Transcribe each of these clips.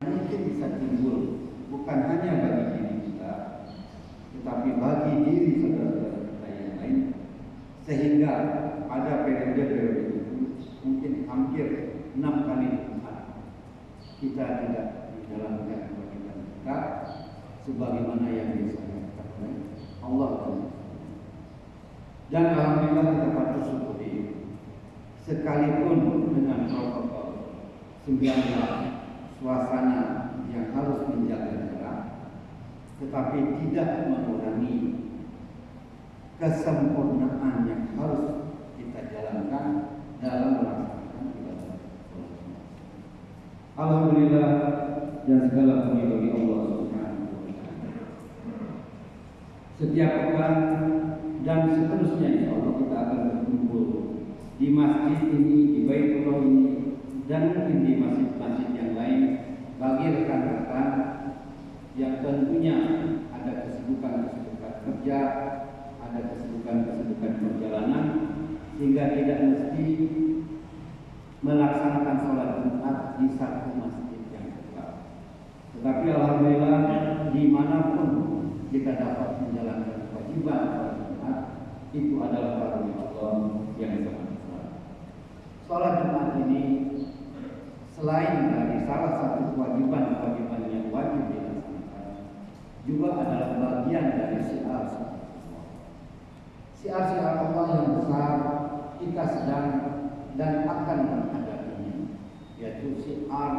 mungkin bisa timbul bukan hanya bagi diri kita, tetapi bagi diri saudara-saudara kita yang lain, sehingga pada periode-periode itu mungkin hampir 6 kali lipat kita tidak menjalankan kewajiban kita sebagaimana yang disampaikan oleh Allah. Dan alhamdulillah kita patut syukuri, sekalipun dengan protokol 19 suasana yang harus menjaga jarak, tetapi tidak mengurangi kesempurnaan yang harus kita jalankan dalam melaksanakan ibadah sholat Jumat. Alhamdulillah, dan segala puji bagi Allah Subhanahu wa Ta'ala. Setiap pekan dan seterusnya insya Allah kita akan berkumpul di masjid ini, di Baitullah ini, dan mungkin di masjid-masjid yang lain bagi rekan-rekan yang tentunya ada kesibukan-kesibukan kerja, ada kesibukan-kesibukan perjalanan, sehingga tidak mesti melaksanakan sholat Jumat di satu masjid yang dekat. Tetapi alhamdulillah dimanapun kita dapat menjalankan kewajiban sholat Jumat, itu adalah karunia Allah yang sangat besar. Sholat Jumat ini selain dari salah satu kewajiban-kewajiban yang wajib dilaksanakan, juga adalah bagian dari syiar Allah yang besar kita sedang dan akan menghadapinya, yaitu syiar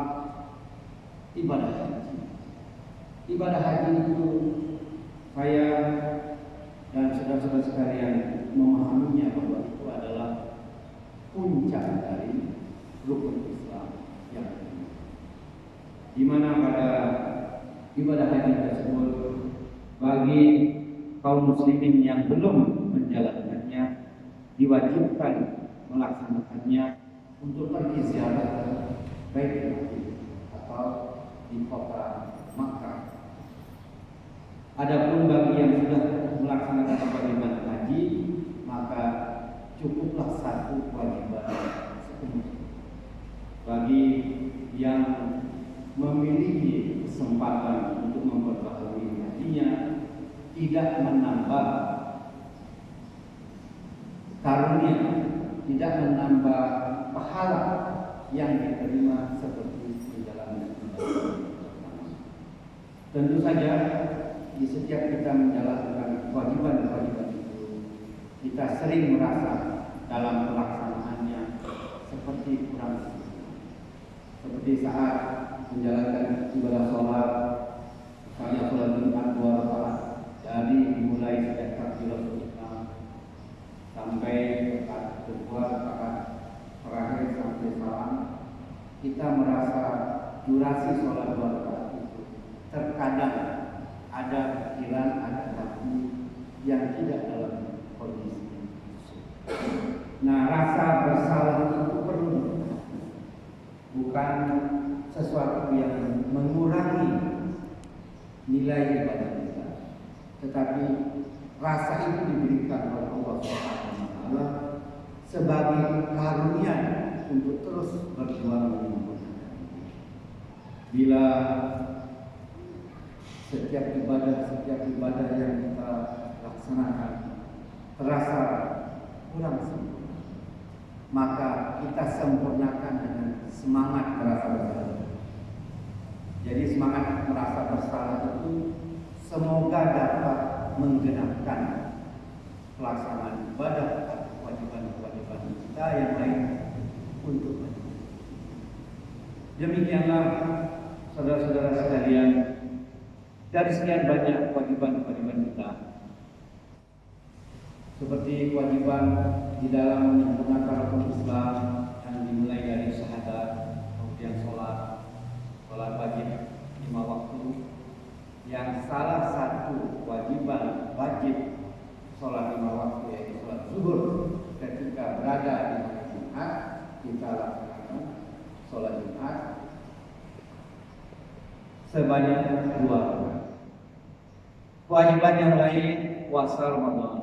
ibadah haji. Ibadah haji itu saya dan saudara-saudara sekalian memahaminya bahwa itu adalah puncak dari rukun Islam yang kedua, di mana pada ibadah haji tersebut bagi kaum muslimin yang belum menjalankannya diwajibkan melaksanakannya untuk pergi ziarah baik di masjid atau di kota Makkah. Adapun bagi yang sudah melaksanakan kewajiban haji, maka cukuplah satu kewajiban sepenuhnya. Bagi yang memiliki kesempatan untuk memperbaharui hajinya, tidak menambah karunia, tidak menambah pahala yang diterima seperti menjalankan ibadah. Tentu saja di setiap kita menjalankan kewajiban-kewajiban itu, kita sering merasa dalam pelaksanaannya seperti kurang sempurna. Seperti saat menjalankan ibadah sholat, misalnya sholat Jumat 2 rakaat, dari dimulai sejak takbiratul ihram sampai rakaat kedua, rakaat terakhir sampai salam, kita merasa durasi sholat 2 rakaat itu terkadang ada pikiran, ada hati yang tidak dalam kondisi khusyuk. Nah, rasa bersalah itu perlu, bukan sesuatu yang mengurangi nilai ibadah kita, tetapi rasa itu diberikan oleh Allah Subhanahu wa Ta'ala sebagai karunia untuk terus berjuang menyempurnakan. Bila setiap ibadah yang kita laksanakan terasa kurang sempurna, maka kita sempurnakan dengan semangat merasa bersalah. Jadi semangat merasa bersalah itu semoga dapat menggenapkan pelaksanaan ibadah atau kewajiban-kewajiban kita yang lain untuk majunya. Demikianlah saudara-saudara sekalian, dari sekian banyak kewajiban-kewajiban kita, seperti kewajiban di dalam menyempurnakan rukun Islam yang dimulai dari syahadat, kemudian sholat wajib 5 waktu, yang salah satu kewajiban wajib sholat 5 waktu yaitu sholat zuhur ketika berada di hari Jumat, kita laksanakan sholat Jumat sebanyak 2 rakaat. Kewajiban yang lain puasa Ramadan,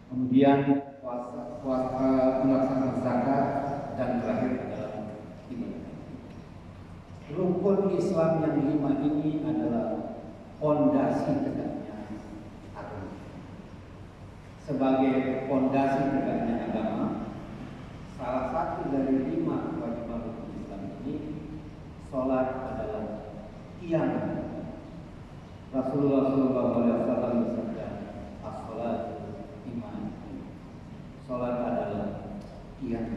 kemudian puasa melaksanakan zakat, dan terakhir adalah ibadah. Rukun Islam yang 5 ini adalah fondasi tegaknya agama. Sebagai fondasi tegaknya agama, salah satu dari 5 kewajiban rukun Islam ini, sholat adalah tiang. Rasulullah SAW bersabda, as-sholatu iman. Sholat adalah tiang.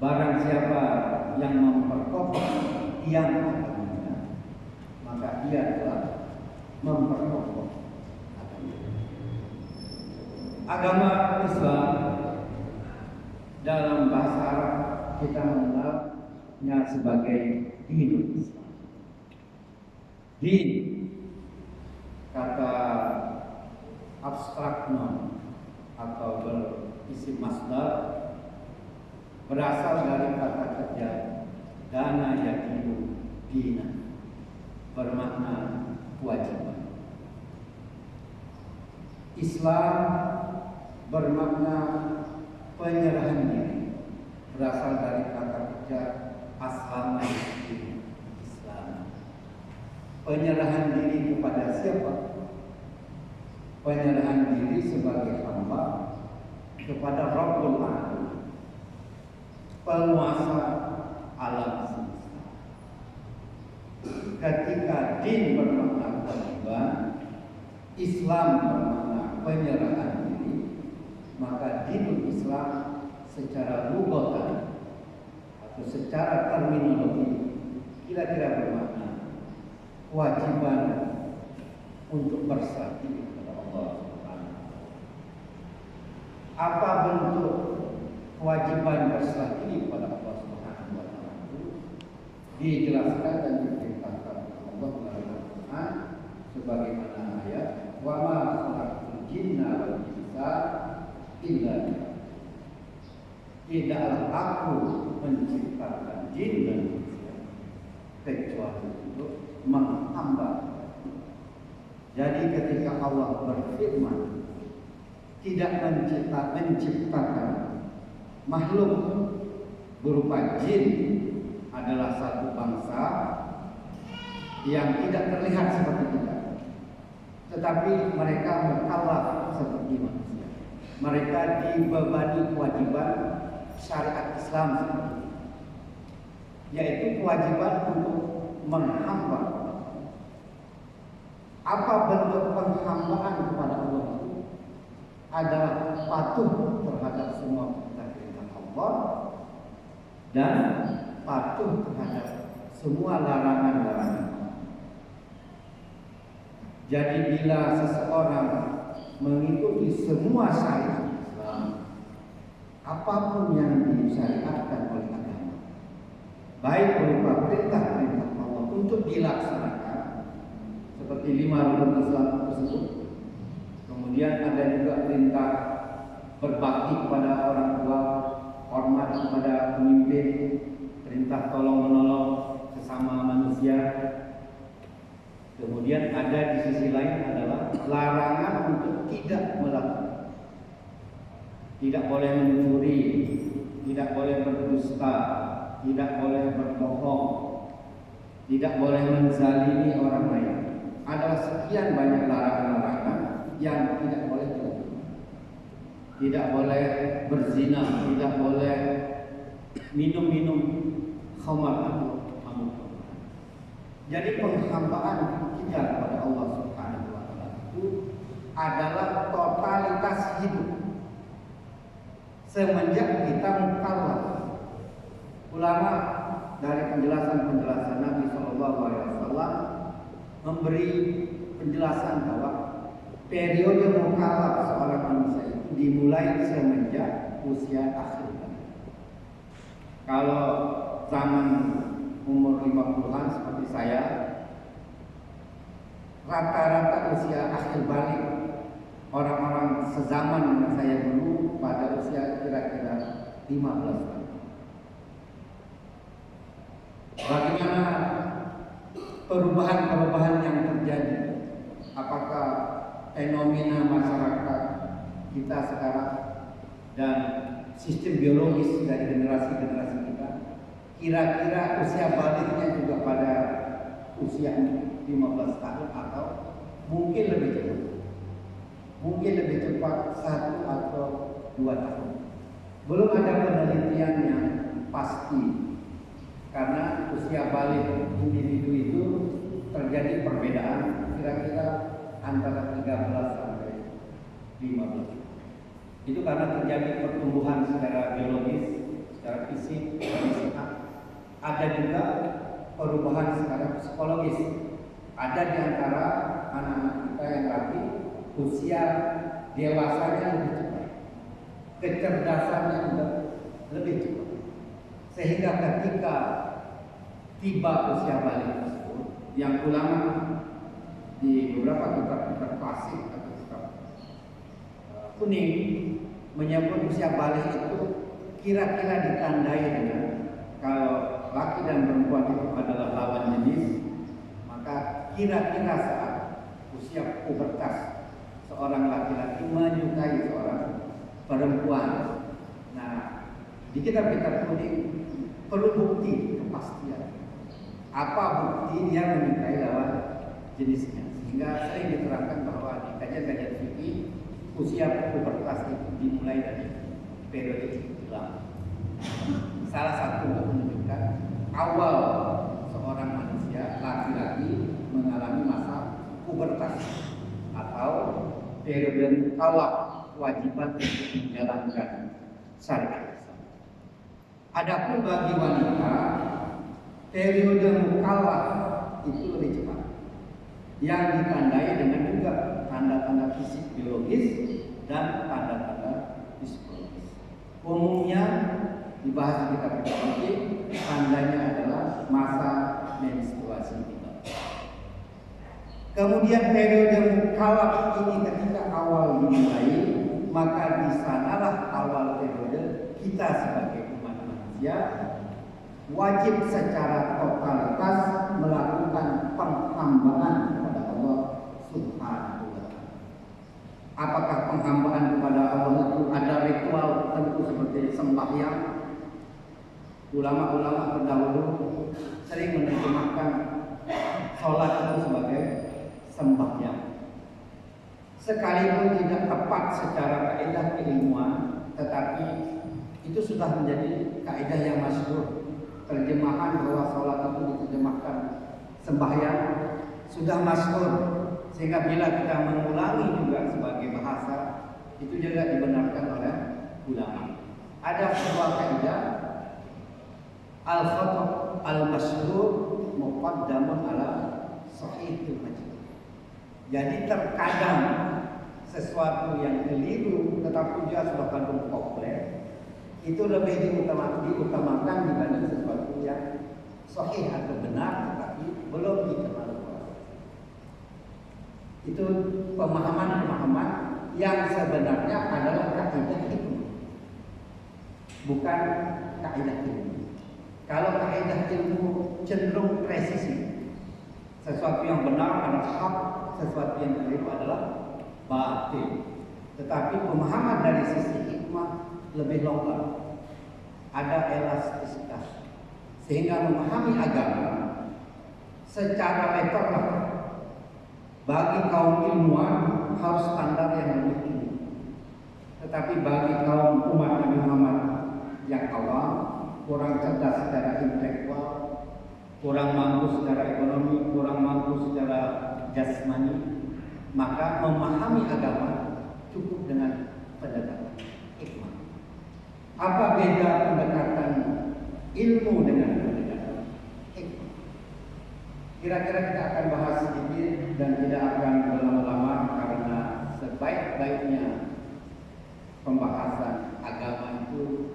Barang siapa yang memperkokoh tiang agamanya, maka ia telah memperkokoh agamanya. Agama Islam dalam bahasa Arab kita mengenalnya sebagai dinul Islam. Din, kata abstrak noun atau berisi masdar, berasal dari kata kerja dana yakinu dina, bermakna kewajiban. Islam bermakna penyerahan diri, berasal dari kata kerja aslama, Islam. Penyerahan diri kepada siapa? Penyerahan diri sebagai hamba kepada Rabbul Alamin, penguasa alam semesta. Ketika din bermakna kewajiban, Islam bermakna penyerahan diri, maka dinul Islam secara lugatan atau secara terminologi kira-kira bermakna kewajiban untuk bersatu kepada Allah Subhanahu wa taala. Apa bentuk kewajiban berserah diri kepada Allah Subhanahu wa taala itu dijelaskan dan diperintahkan oleh Allah melalui Al-Qur'an sebagaimana ayat wa ma khalaqtul jinna wal insa illa liya'budun. Tidaklah aku menciptakan jin dan manusia kecuali untuk menghamba. Jadi ketika Allah berfirman tidak menciptakan makhluk berupa jin adalah satu bangsa yang tidak terlihat seperti kita, tetapi mereka mukallaf seperti manusia. Mereka dibebani kewajiban syariat Islam seperti itu, yaitu kewajiban untuk menghamba. Apa bentuk penghambaan kepada Allah itu? Adalah patuh terhadap semua perintah Allah dan patuh terhadap semua larangan-larangan. Jadi bila seseorang mengikuti semua syariat Islam, apapun yang disyariatkan oleh agama, baik berupa perintah-perintah Allah untuk dilaksanakan seperti 5 rukun Islam tersebut, kemudian ada juga perintah berbakti kepada orang tua, hormat kepada pemimpin, perintah tolong menolong sesama manusia. Kemudian ada di sisi lain adalah larangan untuk tidak melakukan. Tidak boleh mencuri, tidak boleh berdusta, tidak boleh berbohong, tidak boleh menzalimi orang lain. Adalah sekian banyak larangan-larangan yang tidak boleh dilakukan. Tidak boleh berzina, tidak boleh minum khamar atau mabuk. Jadi penghambaan kita kepada Allah Subhanahu wa taala itu adalah totalitas hidup. Semenjak kita mukallaf. Ulama dari penjelasan Nabi sallallahu alaihi wasallam memberi penjelasan bahwa periode mukallaf seorang manusia itu dimulai semenjak usia akhir. Kalau zaman umur 50-an seperti saya, rata-rata usia akhir balik orang-orang sezaman dengan saya dulu pada usia kira-kira 15 tahun. Bagaimana perubahan-perubahan yang terjadi? Apakah fenomena masyarakat kita sekarang dan sistem biologis dari generasi-generasi kita kira-kira usia baliknya juga pada usia 15 tahun atau mungkin lebih cepat. Mungkin lebih cepat 1 atau 2 tahun. Belum ada penelitian yang pasti karena usia balik individu itu terjadi perbedaan kira-kira antara 13 sampai 15. Itu karena terjadi pertumbuhan secara biologis, secara fisik, ada juga perubahan secara psikologis. Ada di antara anak-anak kita yang laki usia dewasanya lebih cepat, kecerdasannya juga lebih cepat, sehingga ketika tiba usia balik tersebut, yang ulama di beberapa kitab-kitab klasik atau kitab kuning menyebut usia balik itu kira-kira ditandai dengan kalau laki dan perempuan itu adalah lawan jenis, maka kira-kira saat usia pubertas seorang laki-laki menyukai seorang perempuan. Nah, di kitab-kitab kuning perlu bukti kepastian. Apa bukti dia menyukai lawan jenisnya? Sehingga sering diterangkan bahwa di kajian-kajian fikih usia pubertas itu dimulai dari periode ihtilam. Salah satu untuk menunjukkan awal seorang manusia laki-laki mengalami masa pubertas atau periode kalaf kewajiban untuk menjalankan syariat. Adapun bagi wanita periode mukallaf itu lebih cepat, yang ditandai dengan juga tanda-tanda fisik biologis dan tanda-tanda psikologis. Umumnya dibahas di kitab fikih, tandanya adalah masa menstruasi kita. Kemudian periode mukallaf ini ketika awal dimulai, maka di sanalah awal periode kita sebagai umat manusia wajib secara totalitas melakukan penghambaan kepada Allah Subhanahu wa Ta'ala. Apakah penghambaan kepada Allah itu ada ritual tentu seperti sembahyang? Ulama-ulama terdahulu sering menerjemahkan sholat itu sebagai sembahyang. Sekalipun tidak tepat secara kaidah keilmuan, tetapi itu sudah menjadi kaidah yang masyhur. Terjemahan bahwa sholat itu diterjemahkan sembahyang sudah masyhur, sehingga bila kita mengulangi juga sebagai bahasa itu juga dibenarkan oleh ulama. Ada sebuah kaidah al-khata' al-masyhur muqaddamun ala sahihil majhul. Jadi terkadang sesuatu yang keliru tetapi dia sudah kandung populer itu lebih diutamakan dibanding sesuatu yang sahih atau benar tetapi belum dikenal kuasa. Itu pemahaman-pemahaman yang sebenarnya adalah kaidah ilmu, bukan kaidah ilmu. Kalau kaidah ilmu cenderung presisi, sesuatu yang benar adalah hak, sesuatu yang keliru adalah batil. Tetapi pemahaman dari sisi hikmah lebih longgar, ada elastisitas, sehingga memahami agama secara letterlah bagi kaum ilmuwan harus standar yang lebih tinggi. Tetapi bagi kaum umat Nabi Muhammad yang awam, kurang cerdas secara intelektual, kurang mampu secara ekonomi, kurang mampu secara jasmani, maka memahami agama cukup dengan pendekatan hikmah. Apa beda pendekatan ilmu dengan pendekatan hikmah? Kira-kira kita akan bahas sedikit dan tidak akan berlama-lama karena sebaik-baiknya pembahasan agama itu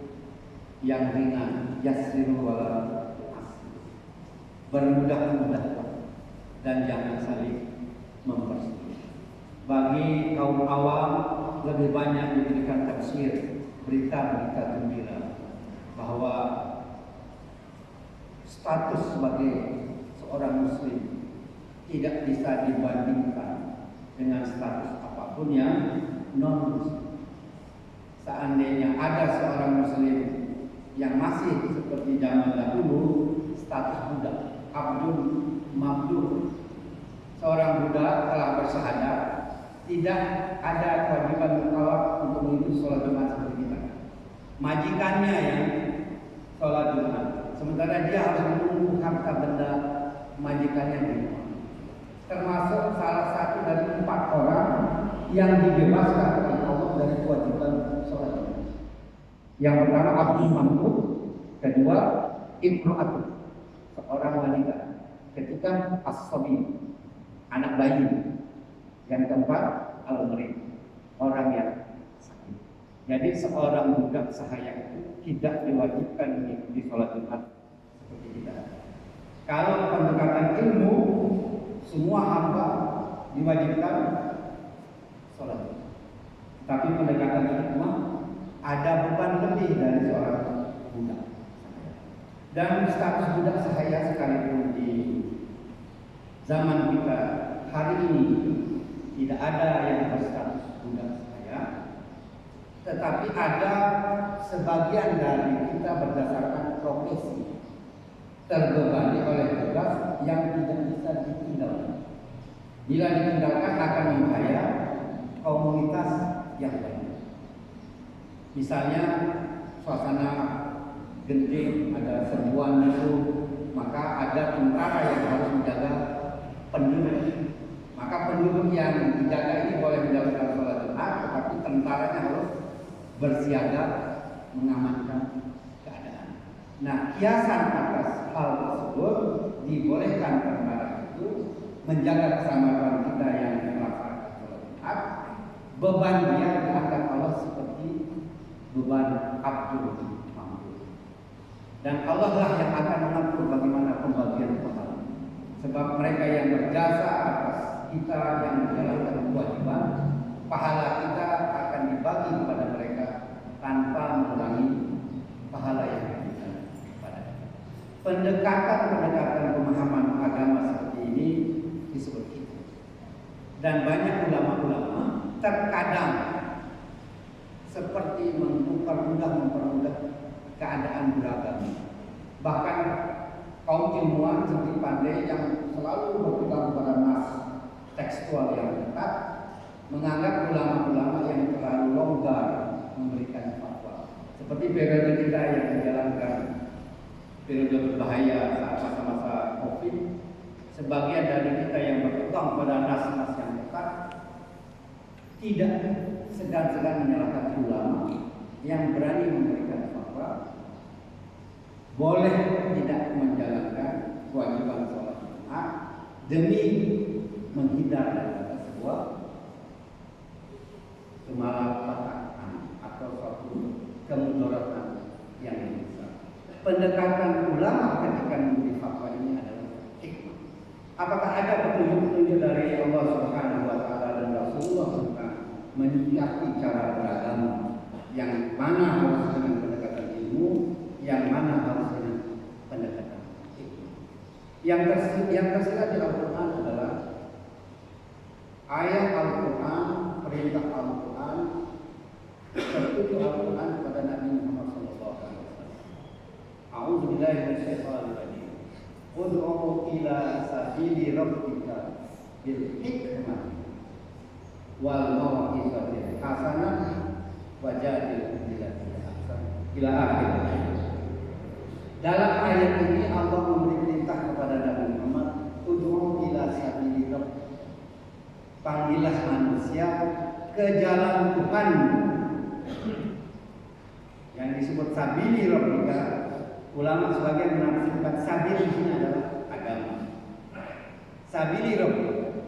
yang ringan, yassiru wala tu'assir, bermudah-mudahlah dan jangan saling mempersulit. Bagi kaum awam lebih banyak diberikan tafsir, berita-berita gembira bahwa status sebagai seorang muslim tidak bisa dibandingkan dengan status apapun yang non muslim. Seandainya ada seorang muslim yang masih seperti zaman dahulu status budak, abdul mamdul. Seorang budak telah bersyahadat, tidak ada kewajiban mukallaf untuk mengikuti sholat Jumat seperti kita. Majikannya yang sholat Jumat, sementara dia harus menunggu harta benda majikannya di rumah. Termasuk salah satu dari 4 orang yang dibebaskan oleh Allah dari kewajiban sholat Jumat. Yang pertama abdul mamdul, kedua imro'atu, seorang wanita, ketiga as-sabi, anak bayi, yang keempat al-marid, orang yang sakit. Jadi seorang budak sahaya itu tidak diwajibkan mengikuti sholat Jumat seperti kita. Kalau pendekatan ilmu, semua hamba diwajibkan sholat Jumat. Tapi pendekatan hikmah ada beban lebih dari seorang budak. Dan status budak sahaya sekalipun di zaman kita hari ini tidak ada yang berstatus budak sahaya, tetapi ada sebagian dari kita berdasarkan profesi terbebani oleh tugas yang tidak bisa ditinggalkan. Bila ditinggalkan akan membahayakan komunitas yang baik. Misalnya suasana genting, ada serbuan musuh, maka ada tentara yang harus menjaga penduduk. Maka penduduk yang dijaga ini boleh menjalankan sholat Jumat, tetapi tentaranya harus bersiaga mengamankan keadaan. Nah, kiasan atas hal tersebut dibolehkan tentara itu menjaga keselamatan kita yang melaksanakan sholat Jumat. Beban dia diangkat Allah seperti beban abdul mamdul. Dan Allah lah yang akan mengatur bagaimana pembagian pahala. Sebab mereka yang berjasa atas kita yang menjalankan kewajiban, pahala kita akan dibagi kepada mereka tanpa mengurangi pahala yang diberikan kepada kita. Pendekatan pemahaman agama seperti ini disebut itu. Dan banyak ulama-ulama terkadang seperti mempermudah keadaan beragama. Bahkan kaum ilmuwan seperti pandai yang selalu berpegang pada nas tekstual yang ketat menganggap ulama-ulama yang terlalu longgar memberikan fatwa. Seperti periode kita yang menjalankan periode berbahaya saat masa-masa COVID, sebagian dari kita yang berpegang pada nas-nas yang ketat tidak segan-segan menyalahkan ulama yang berani memberikan fatwa boleh tidak menjalankan kewajiban sholat Jumat demi menghindar dari sebuah kemalapetaka atau suatu kemudaratan yang besar. Pendekatan ulama ketika memberi fatwa ini adalah hikmah. Apakah ada petunjuk-petunjuk dari Allah Subhanahu wa taala dan Rasulullah tentang menyikapi cara beragama yang mana harus dengan pendekatan ilmu, yang mana harus dengan pendekatan hikmah. Yang tersirat di Al-Quran adalah ayat Al-Quran, perintah Al-Quran, tertuju Al-Quran kepada Nabi Muhammad SAW. A'udzubillahi minasyaitonir rajim. Ud'u ila sabili rabbika bil hikmah wal mau'izatil hasanah wajadil billati ahsan ila akhir. Dalam ayat ini Allah memberi perintah kepada Nabi Muhammad, ud'u ila sabili rabbika, panggillah manusia ke jalan Tuhan. Yang disebut sabili rabbika, ulama sebagian menafsirkan sabil di sini adalah agama. Sabili rabbika.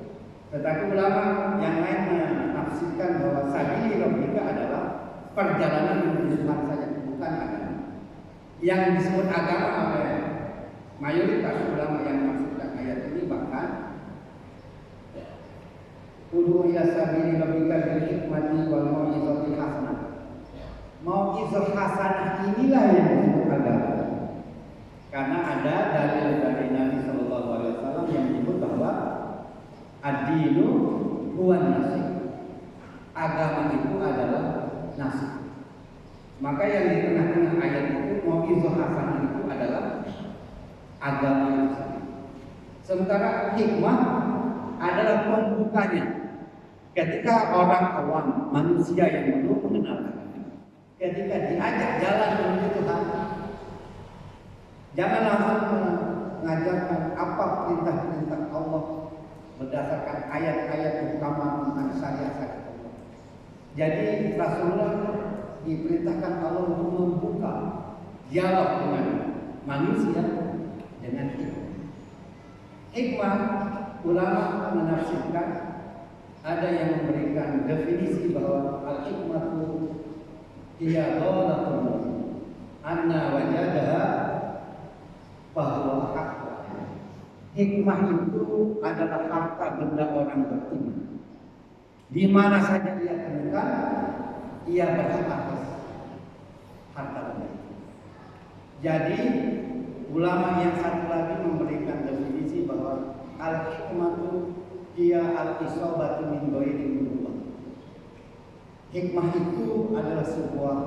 Tetapi ulama yang lain menafsirkan bahwa sabili rabbika adalah perjalanan menuju Tuhan saja, bukan agama. Yang disebut agama oleh mayoritas ulama yang menafsirkan ayat ini bahkan ud'u ila sabili rabbika bil hikmati wal mau'izatil hasanah. Mau'izah hasanah inilah yang disebut agama. Karena ada dalil dari Nabi sallallahu alaihi wasallam yang menyebut bahwa ad-dinu huwan nasih. Agama itu adalah nasih. Maka yang di tengah-tengah ayat itu mau'izah hasanah itu adalah agama itu sendiri. Sementara hikmah adalah pembukanya. Ketika orang awam, manusia yang belum mengenal agama, ketika diajak jalan menuju Tuhan, jangan langsung mengajarkan apa perintah-perintah Allah berdasarkan ayat-ayat utama tentang syariat Allah. Jadi Rasulullah diperintahkan Allah untuk membuka dialog dengan manusia dengan hikmah. Hikmah, ulama menafsirkan, ada yang memberikan definisi bahwa al-hikmatu hiya ghalatun anna wajadaha bahwa hikmah itu adalah harta benda orang beriman. Di mana saja ia temukan, ia berhak atas harta benda itu. Jadi ulama yang satu lagi memberikan definisi bahwa al-hikmatu hiya al-isabatu min ghairi nubuwah. Hikmah itu adalah sebuah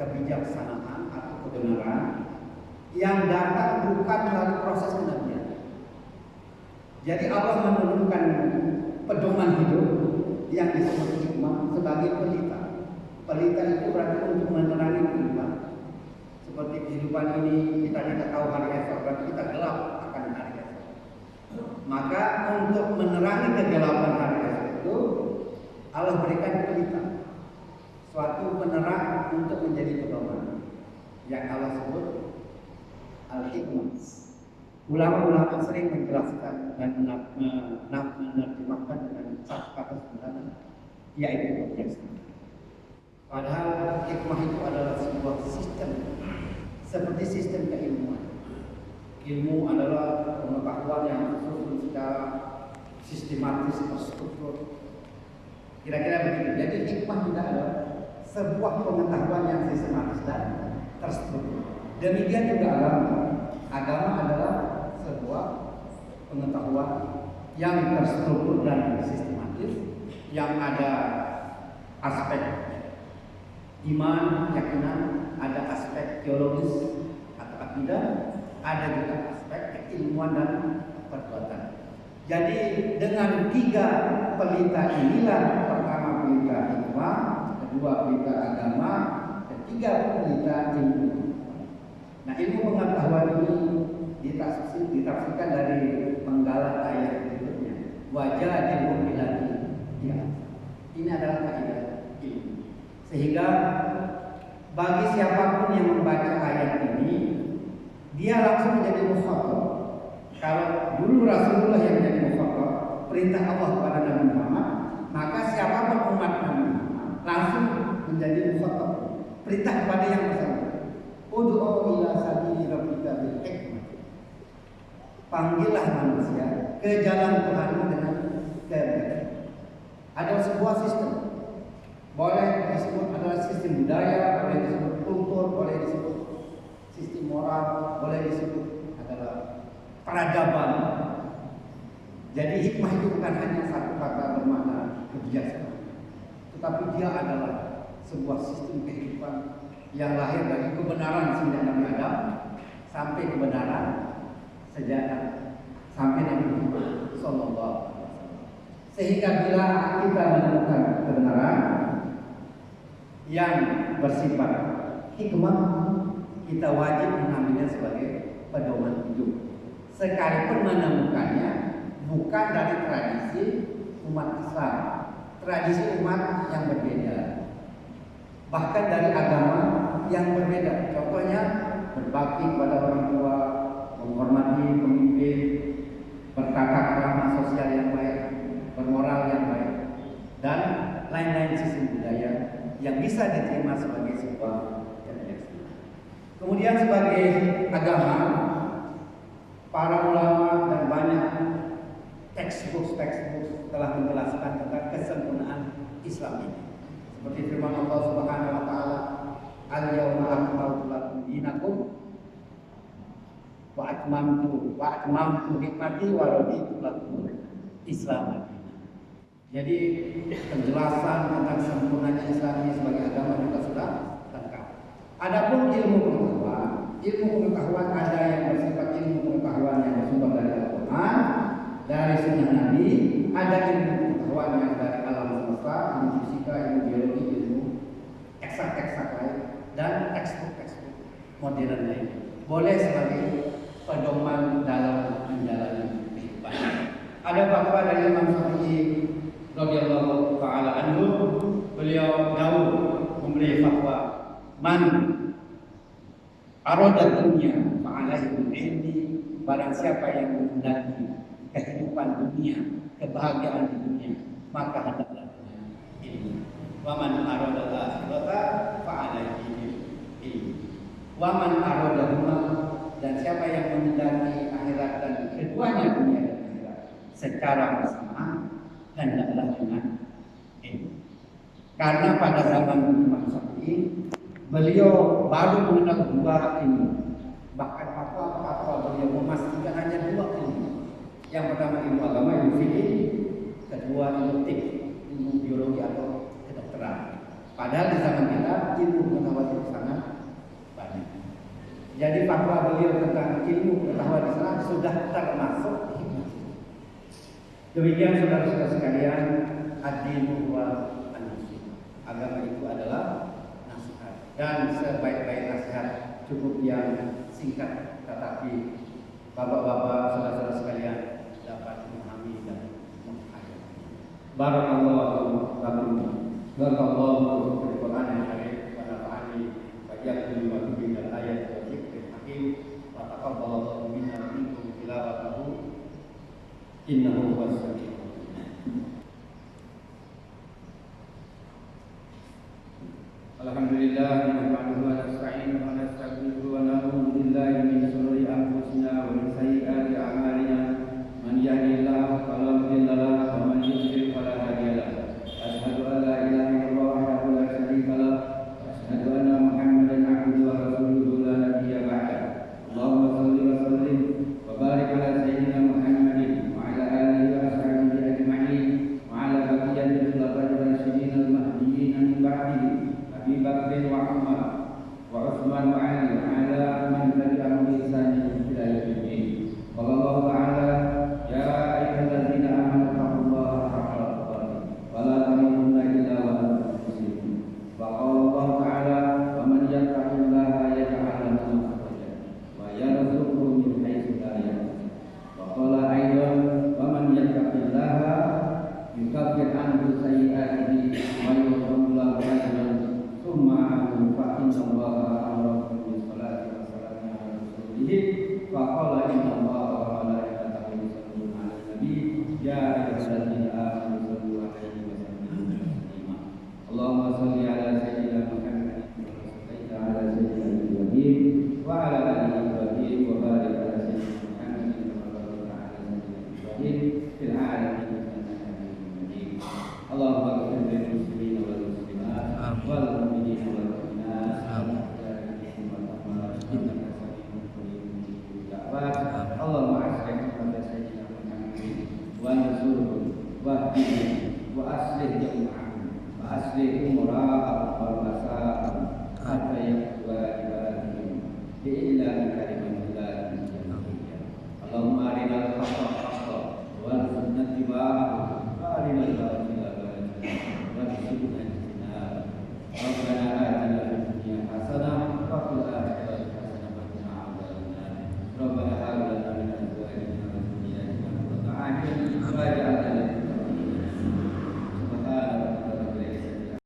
kebijaksanaan atau kebenaran yang datang bukan melalui proses kenabian. Jadi Allah menurunkan pedoman hidup yang disebut hikmah sebagai pelita. Pelita itu berarti untuk menerangi kehidupan. Seperti kehidupan ini kita tidak tahu hari esok, berarti kita gelap akan hari esok. Maka untuk menerangi kegelapan hari esok itu Allah berikan pelita, suatu penerang untuk menjadi pedoman yang Allah sebut al-hikmah. Ulama-ulama sering menjelaskan dan menerjemahkan dengan satu kata sederhana, yaitu kebijaksanaan. Padahal hikmah itu adalah sebuah sistem, seperti sistem keilmuan. Ilmu adalah pengetahuan yang tersusun secara sistematis, terstruktur. Kira-kira begitu. Jadi hikmah tidak adalah sebuah pengetahuan yang sistematis dan terstruktur. Demikian juga agama. Agama adalah sebuah pengetahuan yang terstruktur dan sistematis, yang ada aspek iman, keyakinan, ada aspek teologis atau akidah, ada juga aspek keilmuan dan perbuatan. Jadi dengan tiga pelita inilah, pertama pelita hikmah, kedua pelita agama, ketiga pelita ilmu. Nah, ilmu pengetahuan ini ditafsirkan dari penggalan ayat berikutnya. Wajah ilmu ilati. Ya. Ini adalah kaidah ilmu. Sehingga bagi siapapun yang membaca ayat ini, dia langsung menjadi mukhatab. Kalau dulu Rasulullah yang menjadi mukhatab, perintah Allah kepada Nabi Muhammad, maka siapapun umat Nabi Muhammad langsung menjadi mukhatab. Perintah kepada yang bersama. Ud'u ila sabili rabbika bil hikmah. Panggillah manusia ke jalan Tuhanmu dengan kebenaran. Ada sebuah sistem. Boleh disebut adalah sistem budaya, boleh disebut kultur, boleh disebut sistem moral, boleh disebut adalah peradaban. Jadi hikmah itu bukan hanya satu kata bermakna kebijaksanaan, tetapi dia adalah sebuah sistem kehidupan yang lahir dari kebenaran sejak Nabi Adam sampai kebenaran sejak sampai Nabi Muhammad SAW. Sehingga bila kita menemukan kebenaran yang bersifat hikmah, kita wajib mengambilnya sebagai pedoman hidup. Sekalipun menemukannya bukan dari tradisi umat Islam, tradisi umat yang berbeda, bahkan dari agama yang berbeda. Contohnya berbakti kepada orang tua, menghormati pemimpin, bertata krama sosial yang baik, bermoral yang baik, dan lain-lain sistem budaya yang bisa diterima sebagai sebuah kebijaksanaan. Kemudian sebagai agama, para ulama dan banyak textbook telah menjelaskan tentang kesempurnaan Islam ini. Seperti firman Allah Subhanahu wa taala, "Al-yauma akmaltu lakum dinakum wa atmamtu nikmati wa raditu lakum Islam." Jadi penjelasan tentang sempurnanya Islam ini sebagai agama juga sudah lengkap. Adapun ilmu pengetahuan Ilmu pengetahuan ada yang bersifat ilmu pengetahuan yang bersumber dari Al-Quran, dari sunnah Nabi, ada ilmu pengetahuan yang dari alam semesta, ilmu fisika, ilmu biologi, ilmu eksak lain, dan textbook modern lain. Boleh sebagai pedoman dalam menjalani kehidupan. Ada fatwa dari Imam Syafi'i radhiyallahu taala anhu, beliau jauh memberi fatwa, man arada dunya fa'alaihi bil ilmi, barang siapa yang menghendaki kehidupan dunia, kebahagiaan di dunia, maka hendaklah dengan ilmu. Wa man arada akhirata fa'alaihi bil ilmi. Wa man arada huma, dan siapa yang menghendaki akhirat dan keduanya, dunia dan akhirat secara bersamaan, hendaklah dengan ilmu. Karena pada zaman Imam Syafi'i, beliau baru mengenal dua ilmu. Bahkan fatwa beliau memastikan hanya dua ilmu. Yang pertama ilmu agama, ilmu fikih. Kedua ilmu tik, ilmu biologi atau kedokteran. Padahal di zaman kita ilmu pengetahuan itu sangat banyak. Jadi fatwa beliau tentang ilmu pengetahuan Islam sudah termasuk hikmah. Demikian saudara-saudara sekalian, ad-dinu wa an-nasihat. Agama itu adalah nasihat, dan sebaik-baik nasihat cukup yang singkat, tetapi bapak-bapak, saudara-saudara sekalian dapat memahami dan menghayati. Barakallahu lakum. Barakallahu fil Qur'an al-Karim wa nafa'ani wa iyyakum bima fihi minal ayati wa dzikril hakim wa taqabbalallahu minna wa minkum tilawatahu innahu huwas sami'ul alim. Alhamdulillah nahmaduhu wa nasta'inuhu wa nastaghfiruhu wa na'udzu billahi min shururi anfusina wa min sayyiati a'malina. Man yahdihillahu fala mudilla lahu wa man yudlil fala hadiya lahu. Asyhadu an la ilaha illallah wahdahu la syarika lahu wa asyhadu anna Muhammadan 'abduhu wa rasuluhu la nabiyya ba'dahu. Allahumma shalli wa sallim wa barik ala sayyidina Muhammadin wa ala alihi wa ashabihi ajma'in wa ala baqiyatil khulafa'ir rasyidin al-mahdiyyin min ba'dihi Abi Bakr wa Umar wa Utsman wa Ali wa ala man tabi'ahum bi ihsan ila yaumil din. Wallahu ta'ala ya ayyuhallazina amanu taqullaha haqqa tuqatih wa la tamutunna illa wa antum muslimun. Wa qala Allah ta'ala wa man yattaqillaha yaj'al lahu makhrajan wa yarzuqhu min haitsu la yahtasib. Wa qala aidan wa man yattaqillaha yukaffir anhu sayyi'atihi wa yu'ti lahu ajran Summa fa'inna Allaha amarakum bis salati wa salami ala rasulih fa qala inna Allaha wa malaikatahu yusalluna 'alan nabi ya ayyuhallazina amanu sallu 'alaihi wa sallimu taslima. Allahumma shalli 'ala sayyidina Muhammadin wa salli 'ala sayyidina Ibrahim wa 'ala ali Ibrahim wa barik 'ala sayyidina Muhammadin wa barik 'ala sayyidina Ibrahim fil 'alamin innaka Hamidum Majid. Allahumma ighfir lil muslimina wal muslimat wal mu'minina wal mu'minat Allahumma aslih pada sayyidina Muhammadin wa nasurhu wa ahdihim wa aslih jama'ahum wa aslih umra'ahum wa basa'ahum